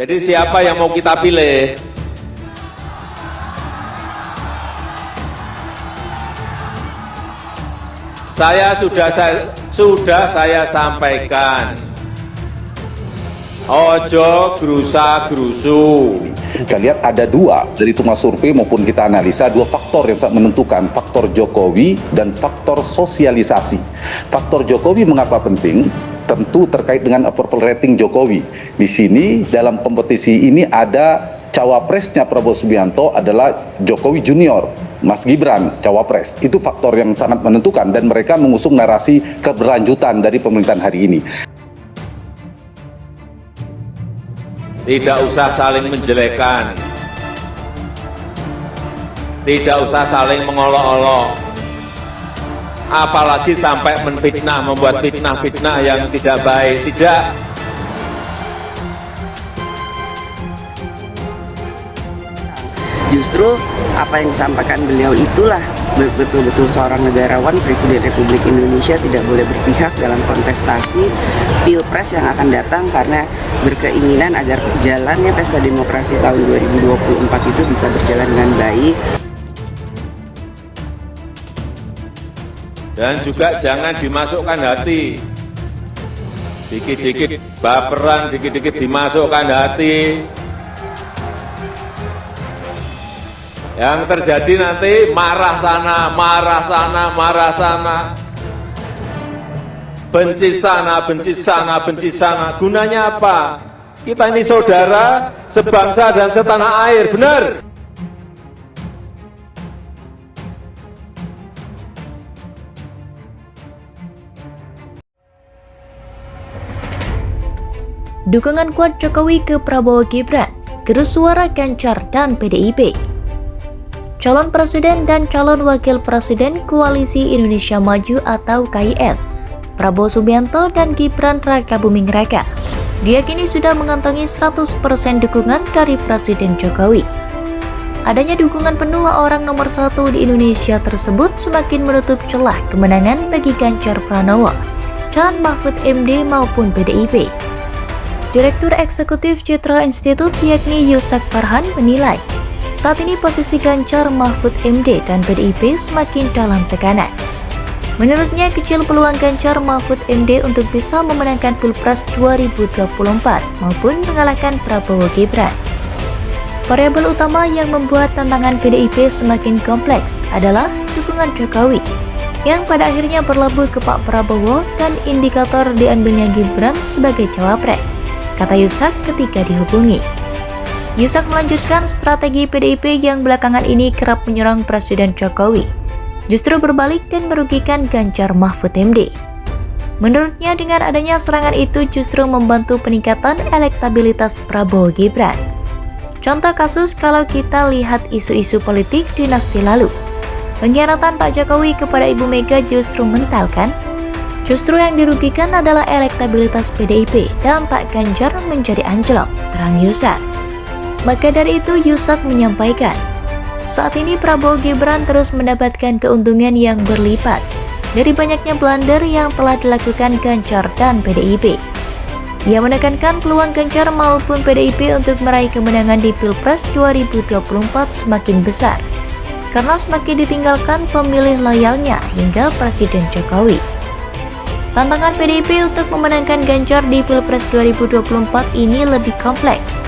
Jadi siapa yang mau kita pilih? Sudah saya sampaikan. Ojo gerusa-gerusu. Saya lihat ada dua dari temuan survei maupun kita analisa, dua faktor yang sangat menentukan, faktor Jokowi dan faktor sosialisasi. Faktor Jokowi mengapa penting? Tentu terkait dengan approval rating Jokowi. Di sini dalam kompetisi ini ada cawapresnya Prabowo Subianto adalah Jokowi Junior, Mas Gibran cawapres. Itu faktor yang sangat menentukan dan mereka mengusung narasi keberlanjutan dari pemerintahan hari ini. Tidak usah saling menjelekan, tidak usah saling mengolok-olok, apalagi sampai menfitnah, membuat fitnah-fitnah yang tidak baik. Tidak. Justru apa yang disampaikan beliau itulah betul-betul seorang negarawan, Presiden Republik Indonesia tidak boleh berpihak dalam kontestasi Pilpres yang akan datang karena berkeinginan agar jalannya pesta demokrasi tahun 2024 itu bisa berjalan dengan baik. Dan juga jangan dimasukkan hati. Dikit-dikit baperan, dikit-dikit dimasukkan hati. Yang terjadi nanti marah sana, marah sana, marah sana. Benci sana, benci sana, benci sana. Gunanya apa? Kita ini saudara, sebangsa dan setanah air, benar? Dukungan kuat Jokowi ke Prabowo Gibran, gerus suara Ganjar dan PDIP. Calon Presiden dan calon Wakil Presiden Koalisi Indonesia Maju atau KIM, Prabowo Subianto dan Gibran Rakabuming Raka, diyakini sudah mengantongi 100% dukungan dari Presiden Jokowi. Adanya dukungan penuh orang nomor 1 di Indonesia tersebut semakin menutup celah kemenangan bagi Ganjar Pranowo dan Mahfud MD maupun PDIP. Direktur Eksekutif Citra Institute yakni Yusak Farhan menilai, saat ini posisi Ganjar, Mahfud MD, dan PDIP semakin dalam tekanan. Menurutnya, kecil peluang Ganjar Mahfud MD untuk bisa memenangkan Pilpres 2024 maupun mengalahkan Prabowo Gibran. Variabel utama yang membuat tantangan PDIP semakin kompleks adalah dukungan Jokowi, yang pada akhirnya berlabuh ke Pak Prabowo dan indikator diambilnya Gibran sebagai cawapres, kata Yusak ketika dihubungi. Yusak melanjutkan strategi PDIP yang belakangan ini kerap menyerang Presiden Jokowi, justru berbalik dan merugikan Ganjar Mahfud MD. Menurutnya dengan adanya serangan itu justru membantu peningkatan elektabilitas Prabowo Gibran. Contoh kasus kalau kita lihat isu-isu politik dinasti lalu, pengkhianatan Pak Jokowi kepada Ibu Mega justru mental kan? Justru yang dirugikan adalah elektabilitas PDIP dan Pak Ganjar menjadi anjlok, terang Yusak. Maka dari itu Yusak menyampaikan, saat ini Prabowo Gibran terus mendapatkan keuntungan yang berlipat dari banyaknya blunder yang telah dilakukan Ganjar dan PDIP. Ia menekankan peluang Ganjar maupun PDIP untuk meraih kemenangan di Pilpres 2024 semakin besar, karena semakin ditinggalkan pemilih loyalnya hingga Presiden Jokowi. Tantangan PDIP untuk memenangkan Ganjar di Pilpres 2024 ini lebih kompleks.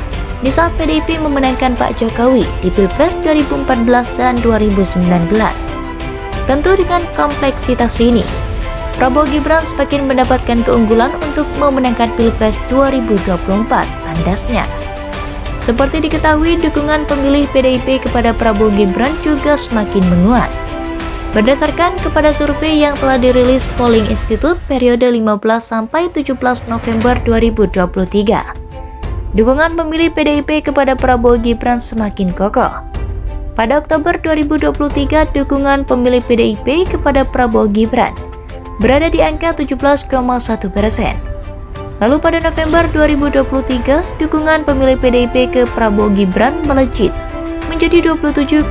Di saat PDIP memenangkan Pak Jokowi di Pilpres 2014 dan 2019. Tentu dengan kompleksitas ini, Prabowo Gibran semakin mendapatkan keunggulan untuk memenangkan Pilpres 2024, tandasnya. Seperti diketahui, dukungan pemilih PDIP kepada Prabowo Gibran juga semakin menguat. Berdasarkan kepada survei yang telah dirilis Polling Institute periode 15-17 November 2023, dukungan pemilih PDIP kepada Prabowo Gibran semakin kokoh. Pada Oktober 2023, dukungan pemilih PDIP kepada Prabowo Gibran berada di angka 17,1%. Lalu pada November 2023, dukungan pemilih PDIP ke Prabowo Gibran melejit menjadi 27,1%,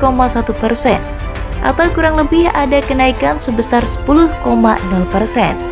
atau kurang lebih ada kenaikan sebesar 10,0%.